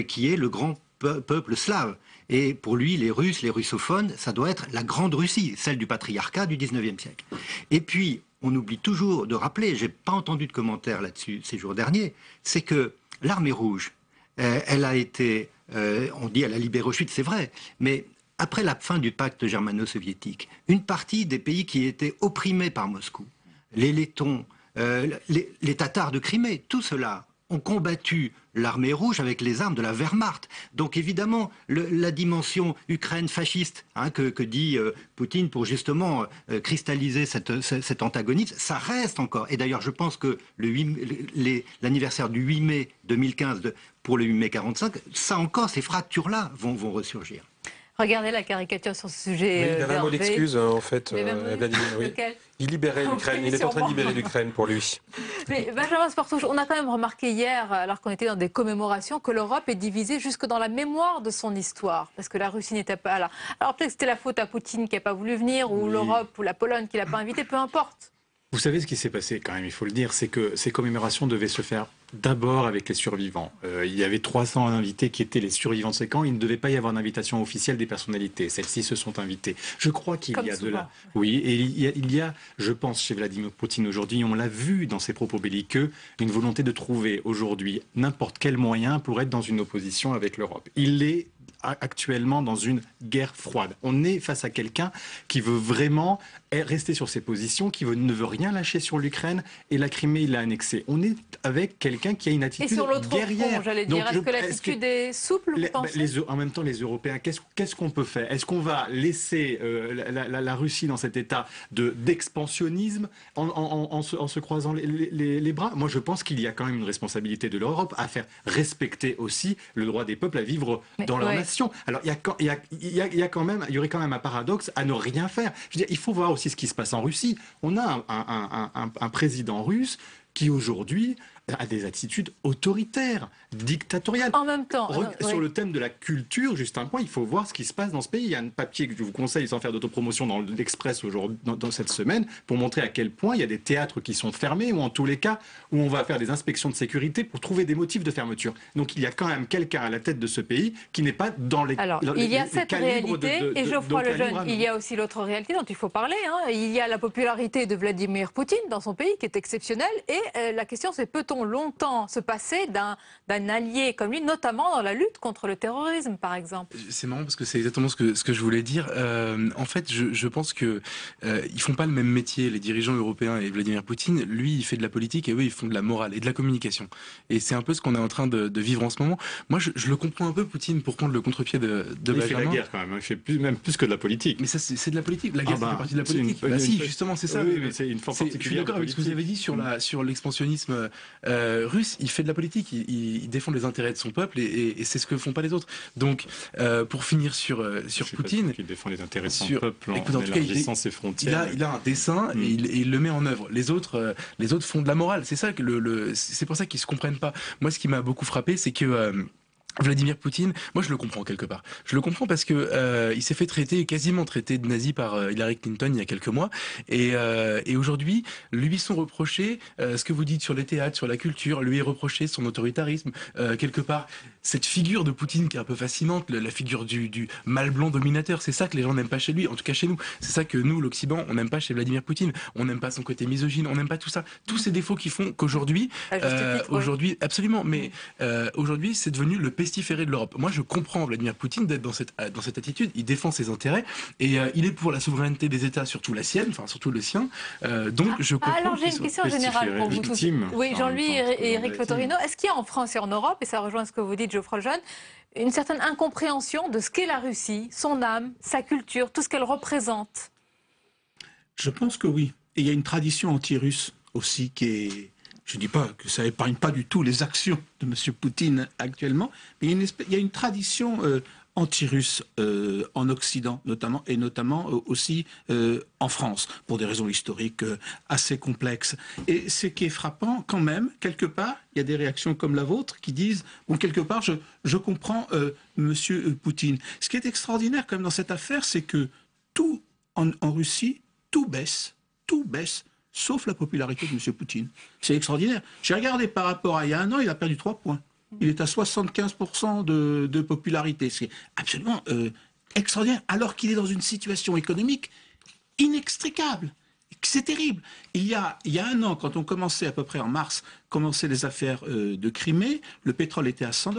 P: qui est le grand peuple slave. Et pour lui, les Russes, les russophones, ça doit être la grande Russie, celle du patriarcat du 19e siècle. Et puis, on oublie toujours de rappeler, j'ai pas entendu de commentaires là-dessus ces jours derniers, c'est que l'armée rouge, elle a été, on dit elle a libéré Auschwitz, c'est vrai, mais après la fin du pacte germano-soviétique, une partie des pays qui étaient opprimés par Moscou, les Lettons, les Tatars de Crimée, tout cela ont combattu l'armée rouge avec les armes de la Wehrmacht. Donc évidemment, la dimension Ukraine fasciste que dit Poutine pour cristalliser cet antagonisme, ça reste encore. Et d'ailleurs, je pense que l'anniversaire du 8 mai 2015 pour le 8 mai 45, ça encore, ces fractures-là vont ressurgir.
A: Regardez la caricature sur ce sujet.
Q: Oui, il avait un mot d'excuse, en fait, Vladimir. Oui. Il libérait l'Ukraine. Il est en train de libérer l'Ukraine pour lui.
A: Mais Benjamin Sportouche, on a quand même remarqué hier, alors qu'on était dans des commémorations, que l'Europe est divisée jusque dans la mémoire de son histoire. Parce que la Russie n'était pas là. Alors peut-être que c'était la faute à Poutine qui n'a pas voulu venir, ou l'Europe, ou la Pologne qui ne l'a pas invité, peu importe.
S: Vous savez ce qui s'est passé quand même, il faut le dire, c'est que ces commémorations devaient se faire d'abord avec les survivants. Il y avait 300 invités qui étaient les survivants de ces camps. Il ne devait pas y avoir d'invitation officielle des personnalités. Celles-ci se sont invitées. Je crois qu'il y a de là. Oui, et il y a, je pense, chez Vladimir Poutine aujourd'hui, on l'a vu dans ses propos belliqueux, une volonté de trouver aujourd'hui n'importe quel moyen pour être dans une opposition avec l'Europe. Il est actuellement dans une guerre froide. On est face à quelqu'un qui veut vraiment rester sur ses positions, qui ne veut rien lâcher sur l'Ukraine, et la Crimée, il l'a annexée. On est avec quelqu'un qui a une attitude guerrière. Et sur l'autre front,
A: j'allais dire, est-ce que l'attitude est souple, vous pensez ?
S: En même temps, les Européens, qu'est-ce qu'on peut faire ? Est-ce qu'on va laisser la Russie dans cet état d'expansionnisme en se croisant les bras ? Moi, je pense qu'il y a quand même une responsabilité de l'Europe à faire respecter aussi le droit des peuples à vivre dans leur nation. Alors, il y aurait quand même un paradoxe à ne rien faire. Je veux dire, il faut voir aussi ce qui se passe en Russie. On a un président russe qui aujourd'hui a des attitudes autoritaires, dictatoriales.
A: En même temps,
S: sur le thème de la culture, juste un point, il faut voir ce qui se passe dans ce pays. Il y a un papier que je vous conseille, sans faire d'autopromotion, dans l'Express aujourd'hui, dans cette semaine, pour montrer à quel point il y a des théâtres qui sont fermés, ou en tous les cas, où on va faire des inspections de sécurité pour trouver des motifs de fermeture. Donc il y a quand même quelqu'un à la tête de ce pays qui n'est pas dans les
A: Alors, il y a cette réalité, et Geoffroy Lejeune, il y a aussi l'autre réalité dont il faut parler. Il y a la popularité de Vladimir Poutine dans son pays, qui est exceptionnelle, et la question c'est, peut-on longtemps se passer d'un allié comme lui, notamment dans la lutte contre le terrorisme, par exemple?
N: C'est marrant parce que c'est exactement ce que je voulais dire. En fait, je pense que ils font pas le même métier, les dirigeants européens et Vladimir Poutine. Lui, il fait de la politique et eux, ils font de la morale et de la communication. Et c'est un peu ce qu'on est en train de vivre en ce moment. Moi, je le comprends un peu, Poutine, pour prendre le contre-pied de
S: il
N: Benjamin.
S: fait la guerre quand même, il fait même plus que de la politique.
N: Mais ça, c'est de la politique. La guerre, ça fait partie de la politique. Si, justement, c'est ça.
S: Oui, mais c'est une forme particulière.
N: Je suis d'accord avec ce que vous avez dit sur l'expansionnisme russe. Il fait de la politique, il défend les intérêts de son peuple et c'est ce que font pas les autres. Donc, pour finir sur Poutine,
S: il défend les intérêts de son peuple en
N: tout cas,
S: élargissant ses frontières.
N: Il a un dessin et il le met en œuvre. Les autres font de la morale. C'est ça que c'est pour ça qu'ils se comprennent pas. Moi, ce qui m'a beaucoup frappé, c'est que Vladimir Poutine, moi je le comprends quelque part. Je le comprends parce que il s'est fait quasiment traiter de nazi par Hillary Clinton il y a quelques mois. Et aujourd'hui, lui sont reprochés ce que vous dites sur les théâtres, sur la culture, lui est reproché son autoritarisme. Quelque part, cette figure de Poutine qui est un peu fascinante, la figure du mâle blanc dominateur, c'est ça que les gens n'aiment pas chez lui, en tout cas chez nous. C'est ça que nous, l'Occident, on n'aime pas chez Vladimir Poutine. On n'aime pas son côté misogyne, on n'aime pas tout ça. Tous ces défauts qui font qu'aujourd'hui, absolument, mais aujourd'hui, c'est devenu le pestiféré de l'Europe. Moi, je comprends Vladimir Poutine d'être dans cette attitude. Il défend ses intérêts et il est pour la souveraineté des États, surtout la sienne, enfin surtout le sien. Donc, je comprends.
A: Alors, j'ai une question générale pour vous tous. Oui, Jean-Louis et Eric Fotorino. Est-ce qu'il y a en France et en Europe, et ça rejoint ce que vous dites, Geoffroy Lejeune, une certaine incompréhension de ce qu'est la Russie, son âme, sa culture, tout ce qu'elle représente?
R: Je pense que oui. Et il y a une tradition anti-russe aussi qui est... Je ne dis pas que ça épargne pas du tout les actions de M. Poutine actuellement, mais il y a une tradition anti-russe en Occident, notamment, et notamment aussi en France, pour des raisons historiques assez complexes. Et ce qui est frappant, quand même, quelque part, il y a des réactions comme la vôtre qui disent, bon, quelque part, je comprends M. Poutine. Ce qui est extraordinaire, quand même, dans cette affaire, c'est que tout, en Russie, tout baisse, sauf la popularité de M. Poutine. C'est extraordinaire. J'ai regardé par rapport à il y a un an, il a perdu 3 points. Il est à 75% de popularité. C'est absolument extraordinaire, alors qu'il est dans une situation économique inextricable. C'est terrible. Il y a un an, quand on commençait à peu près en mars, commençaient les affaires de Crimée, le pétrole était à $100.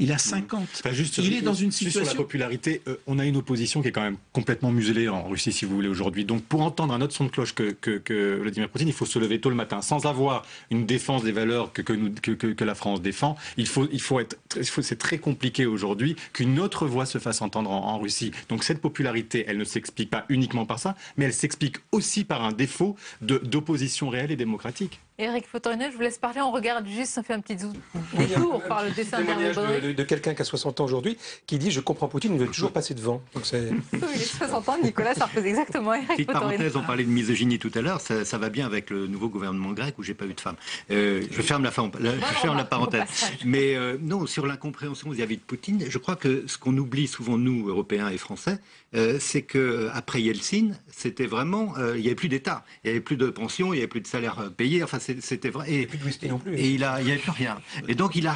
R: Il a 50.
S: Enfin,
R: il est dans une situation...
S: Sur la popularité, on a une opposition qui est quand même complètement muselée en Russie, si vous voulez, aujourd'hui. Donc, pour entendre un autre son de cloche que Vladimir Poutine, il faut se lever tôt le matin. Sans avoir une défense des valeurs que la France défend, c'est très compliqué aujourd'hui qu'une autre voix se fasse entendre en Russie. Donc, cette popularité, elle ne s'explique pas uniquement par ça, mais elle s'explique aussi par un défaut d'opposition réelle et démocratique.
A: Eric Fotorino, je vous laisse parler. On regarde juste, on fait un petit détour par le dessin
Q: de quelqu'un qui a 60 ans aujourd'hui, qui dit « Je comprends Poutine, il veut toujours passer devant ».
A: Oui, il est 60 ans, Nicolas Sarkozy, exactement. Eric
P: Petite
A: Fotorino.
P: parenthèse, on parlait de misogynie tout à l'heure, ça va bien avec le nouveau gouvernement grec où j'ai pas eu de femme. Je ferme la parenthèse. Mais non, sur l'incompréhension vis-à-vis de Poutine, je crois que ce qu'on oublie souvent, nous, Européens et Français, c'est qu'après Yeltsin, c'était vraiment... il n'y avait plus d'État, il n'y avait plus de pension, il n'y avait plus de salaire payé, enfin c'était vrai. Et
Q: plus de whisky non plus.
P: Et il n'y avait plus rien. Et donc il a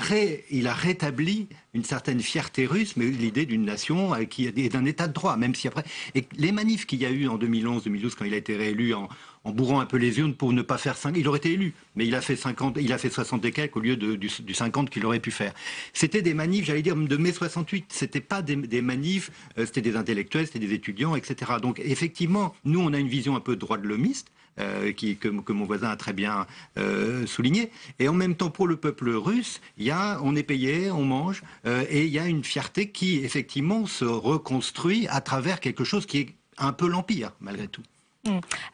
P: rétabli une certaine fierté russe, mais l'idée d'une nation qui est d'un État de droit, même si après... Et les manifs qu'il y a eu en 2011-2012, quand il a été réélu en bourrant un peu les urnes pour ne pas faire 5... Il aurait été élu, mais il a fait 60 et quelques au lieu du 50 qu'il aurait pu faire. C'était des manifs, j'allais dire, de mai 68. C'était pas des manifs, c'était des intellectuels, c'était des étudiants, etc. Donc effectivement, nous, on a une vision un peu droit de l'homiste, que mon voisin a très bien souligné. Et en même temps, pour le peuple russe, on est payé, on mange, et il y a une fierté qui, effectivement, se reconstruit à travers quelque chose qui est un peu l'Empire, malgré tout.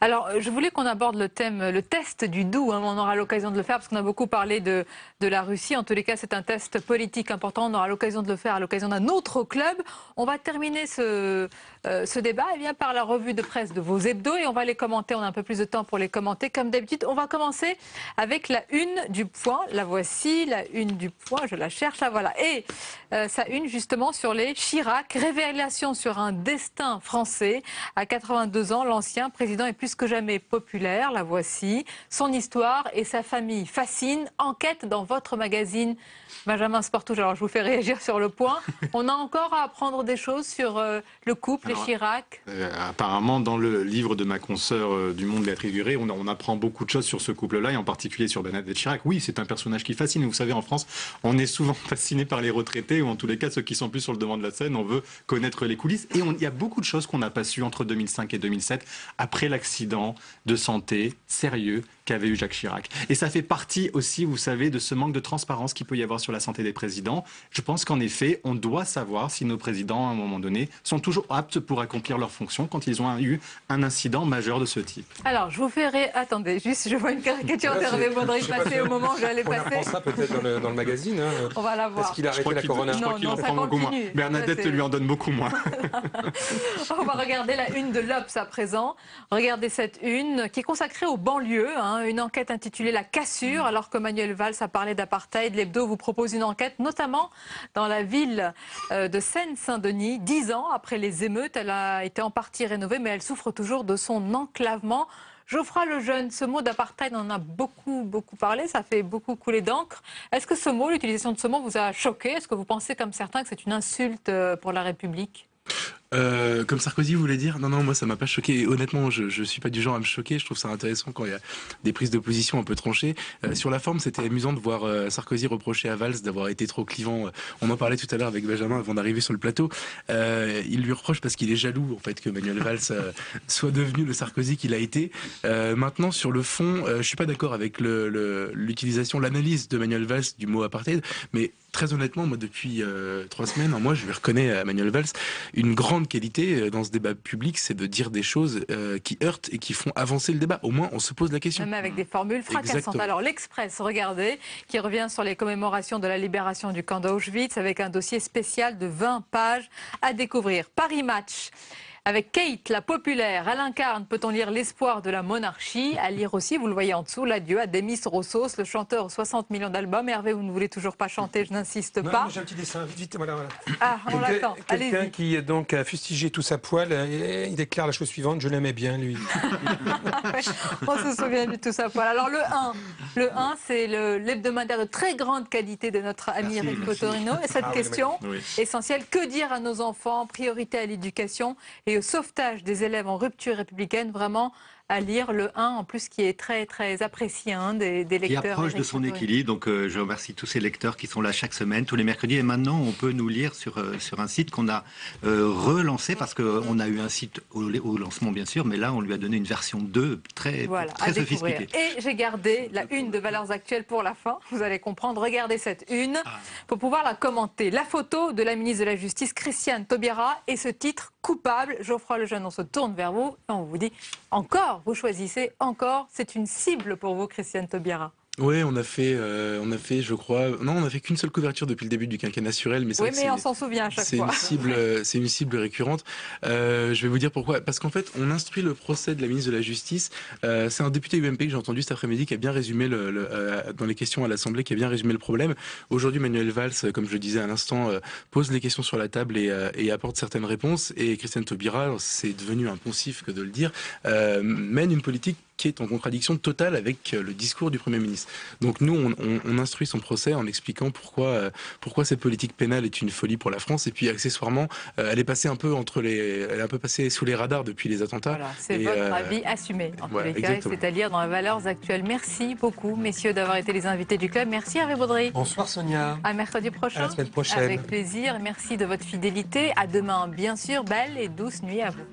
A: Alors, je voulais qu'on aborde le test du doux. On aura l'occasion de le faire parce qu'on a beaucoup parlé de la Russie. En tous les cas, c'est un test politique important. On aura l'occasion de le faire à l'occasion d'un autre club. On va terminer ce débat par la revue de presse de vos hebdos et on va les commenter. On a un peu plus de temps pour les commenter. Comme d'habitude, on va commencer avec la une du Point. La voici, la une du Point. Je la cherche, la voilà. Et sa une, justement, sur les Chirac. Révélation sur un destin français. À 82 ans, l'ancien président est plus que jamais populaire, la voici. Son histoire et sa famille fascinent. Enquête dans votre magazine Benjamin Sportouche. Alors je vous fais réagir sur le Point. On a encore à apprendre des choses sur le couple, les Chirac.
S: Apparemment, dans le livre de ma consoeur du Monde, Béatrice Duré, on apprend beaucoup de choses sur ce couple-là, et en particulier sur Bernadette Chirac. Oui, c'est un personnage qui fascine. Vous savez, en France, on est souvent fasciné par les retraités, ou en tous les cas, ceux qui sont plus sur le devant de la scène. On veut connaître les coulisses. Et il y a beaucoup de choses qu'on n'a pas su entre 2005 et 2007, après l'accident de santé sérieux qu'avait eu Jacques Chirac. Et ça fait partie aussi, vous savez, de ce manque de transparence qu'il peut y avoir sur la santé des présidents. Je pense qu'en effet, on doit savoir si nos présidents, à un moment donné, sont toujours aptes pour accomplir leurs fonctions quand ils ont eu un incident majeur de ce type.
A: Alors, je vous fais Attendez, juste, je vois une caricature d'Hervé Baudry passer au moment où j'allais passer.
Q: On apprend ça peut-être dans le magazine. Hein.
A: On va la voir.
Q: Est-ce qu'il a arrêté la corona?
S: Je crois qu'il en prend beaucoup moins. Bernadette lui en donne beaucoup moins.
A: On va regarder la une de l'Obs à présent. Regardez cette une qui est consacrée aux banlieues. Une enquête intitulée La Cassure. Alors que Manuel Valls a parlé d'apartheid, l'Hebdo vous propose une enquête, notamment dans la ville de Seine-Saint-Denis. 10 ans après les émeutes, elle a été en partie rénovée, mais elle souffre toujours de son enclavement. Geoffroy Lejeune, ce mot d'apartheid, on en a beaucoup parlé, ça fait beaucoup couler d'encre. Est-ce que ce mot, l'utilisation de ce mot vous a choqué? Est-ce que vous pensez comme certains que c'est une insulte pour la République?
N: Comme Sarkozy voulait dire, non, moi ça m'a pas choqué. Et honnêtement, je suis pas du genre à me choquer. Je trouve ça intéressant quand il y a des prises de position un peu tranchées. Sur la forme, c'était amusant de voir Sarkozy reprocher à Valls d'avoir été trop clivant. On en parlait tout à l'heure avec Benjamin avant d'arriver sur le plateau. Il lui reproche parce qu'il est jaloux en fait que Manuel Valls soit devenu le Sarkozy qu'il a été. Maintenant, sur le fond, je suis pas d'accord avec l'utilisation, l'analyse de Manuel Valls du mot apartheid, mais très honnêtement, moi depuis 3 semaines, moi je lui reconnais à Manuel Valls une grande qualité dans ce débat public, c'est de dire des choses qui heurtent et qui font avancer le débat. Au moins, on se pose la question.
A: Même avec des formules fracassantes. Exactement. Alors l'Express, regardez, qui revient sur les commémorations de la libération du camp d'Auschwitz avec un dossier spécial de 20 pages à découvrir. Paris Match. Avec Kate, la populaire, à l'incarne, peut-on lire l'espoir de la monarchie. À lire aussi, vous le voyez en dessous, l'adieu à Demis Roussos, le chanteur aux 60 millions d'albums. Hervé, vous ne voulez toujours pas chanter, je n'insiste pas.
Q: J'ai un petit dessin, vite, voilà.
A: Ah, on l'attend, allez-y.
Q: Quelqu'un qui donc a fustigé tout sa poêle, il déclare la chose suivante, je l'aimais bien, lui.
A: On se souvient du tout ça. Voilà. Alors le 1, c'est l'hebdomadaire de très grande qualité de notre ami Eric Potorino. Et cette question essentielle, que dire à nos enfants? Priorité à l'éducation et au sauvetage des élèves en rupture républicaine, vraiment à lire le 1, en plus qui est très apprécié des lecteurs.
P: Qui approche de son équilibre, donc je remercie tous ces lecteurs qui sont là chaque semaine, tous les mercredis, et maintenant on peut nous lire sur un site qu'on a relancé, parce qu'on a eu un site au lancement bien sûr, mais là on lui a donné une version 2 très sophistiquée.
A: Et j'ai gardé la une de Valeurs Actuelles pour la fin, vous allez comprendre, regardez cette une pour pouvoir la commenter. La photo de la ministre de la Justice, Christiane Taubira, et ce titre, coupable. Geoffroy Lejeune, on se tourne vers vous et on vous dit encore, vous choisissez encore, c'est une cible pour vous, Christiane Taubira.
N: Oui, on a fait, je crois, non, on a fait qu'une seule couverture depuis le début du quinquennat sur elle, mais
A: oui, mais on s'en souvient à chaque fois.
N: C'est une cible récurrente. Je vais vous dire pourquoi. Parce qu'en fait, on instruit le procès de la ministre de la Justice. C'est un député UMP que j'ai entendu cet après-midi qui a bien résumé dans les questions à l'Assemblée, qui a bien résumé le problème. Aujourd'hui, Manuel Valls, comme je le disais à l'instant, pose les questions sur la table et apporte certaines réponses. Et Christiane Taubira, c'est devenu un poncif que de le dire, mène une politique qui est en contradiction totale avec le discours du Premier ministre. Donc nous, on instruit son procès en expliquant pourquoi cette politique pénale est une folie pour la France. Et puis accessoirement, elle est passée elle est un peu passée sous les radars depuis les attentats.
A: Voilà, c'est votre avis assumé. En tous les cas, c'est à lire dans les Valeurs Actuelles. Merci beaucoup, messieurs, d'avoir été les invités du club. Merci Hervé Baudry.
Q: Bonsoir Sonia.
A: À mercredi prochain.
Q: À la semaine prochaine.
A: Avec plaisir. Merci de votre fidélité. À demain, bien sûr. Belle et douce nuit à vous.